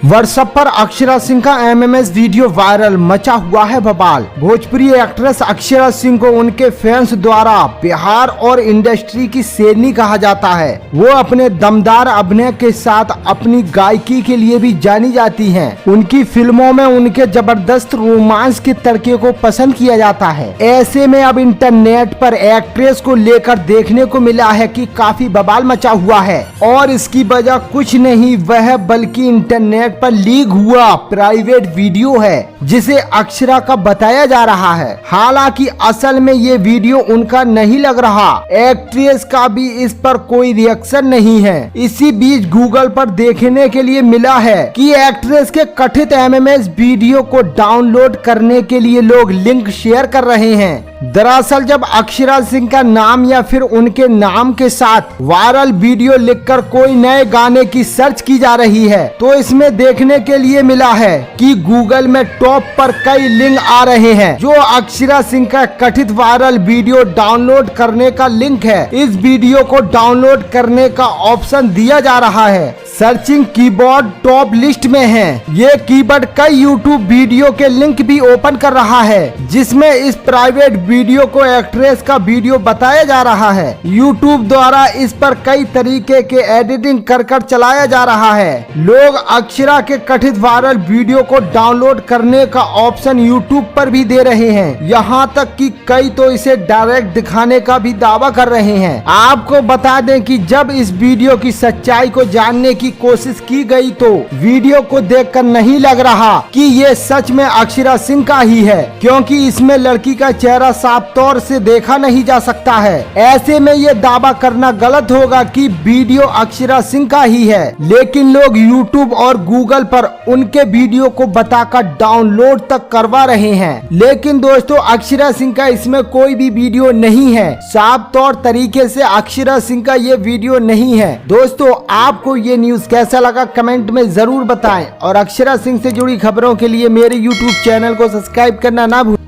WhatsApp पर अक्षरा सिंह का MMS video viral, मचा हुआ है बवाल। भोजपुरी एक्ट्रेस अक्षरा सिंह को उनके फैंस द्वारा बिहार और इंडस्ट्री की शेरनी कहा जाता है। वो अपने दमदार अभिनय के साथ अपनी गायकी के लिए भी जानी जाती हैं। उनकी फिल्मों में उनके जबरदस्त रोमांस के तड़के को पसंद किया जाता है। ऐसे में अब इंटरनेट पर एक्ट्रेस को लेकर देखने को मिला है कि काफी बवाल मचा हुआ है और इसकी वजह कुछ नहीं वह बल्कि इंटरनेट पर लीक हुआ प्राइवेट वीडियो है जिसे अक्षरा का बताया जा रहा है। हालांकि असल में ये वीडियो उनका नहीं लग रहा। एक्ट्रेस का भी इस पर कोई रिएक्शन नहीं है। इसी बीच गूगल पर देखने के लिए मिला है कि एक्ट्रेस के कथित एमएमएस वीडियो को डाउनलोड करने के लिए लोग लिंक शेयर कर रहे हैं। दरअसल जब अक्षरा सिंह का नाम या फिर उनके नाम के साथ वायरल वीडियो लिखकर कोई नए गाने की सर्च की जा रही है तो इसमें देखने के लिए मिला है कि गूगल में टॉप पर कई लिंक आ रहे हैं जो अक्षरा सिंह का कथित वायरल वीडियो डाउनलोड करने का लिंक है। इस वीडियो को डाउनलोड करने का ऑप्शन दिया जा रहा है। सर्चिंग कीवर्ड टॉप लिस्ट में है। ये कीवर्ड कई यूट्यूब वीडियो के लिंक भी ओपन कर रहा है जिसमें इस प्राइवेट वीडियो को एक्ट्रेस का वीडियो बताया जा रहा है। यूट्यूब द्वारा इस पर कई तरीके के एडिटिंग कर चलाया जा रहा है। लोग अक्षरा के कथित वायरल वीडियो को डाउनलोड करने का ऑप्शन यूट्यूब पर भी दे रहे हैं। यहाँ तक कि कई तो इसे डायरेक्ट दिखाने का भी दावा कर रहे हैं। आपको बता दें कि जब इस वीडियो की सच्चाई को जानने की कोशिश की गई तो वीडियो को देखकर नहीं लग रहा कि ये सच में अक्षरा सिंह का ही है, क्योंकि इसमें लड़की का चेहरा साफ तौर से देखा नहीं जा सकता है। ऐसे में ये दावा करना गलत होगा कि वीडियो अक्षरा सिंह का ही है, लेकिन लोग यूट्यूब और गूगल पर उनके वीडियो को बताकर डाउनलोड तक करवा रहे हैं। लेकिन दोस्तों अक्षरा सिंह का इसमें कोई भी वीडियो नहीं है। साफ तौर तरीके से अक्षरा सिंह का ये वीडियो नहीं है। दोस्तों आपको ये न्यूज कैसा लगा कमेंट में जरूर बताएं और अक्षरा सिंह से जुड़ी खबरों के लिए मेरे YouTube चैनल को सब्सक्राइब करना ना भूलें।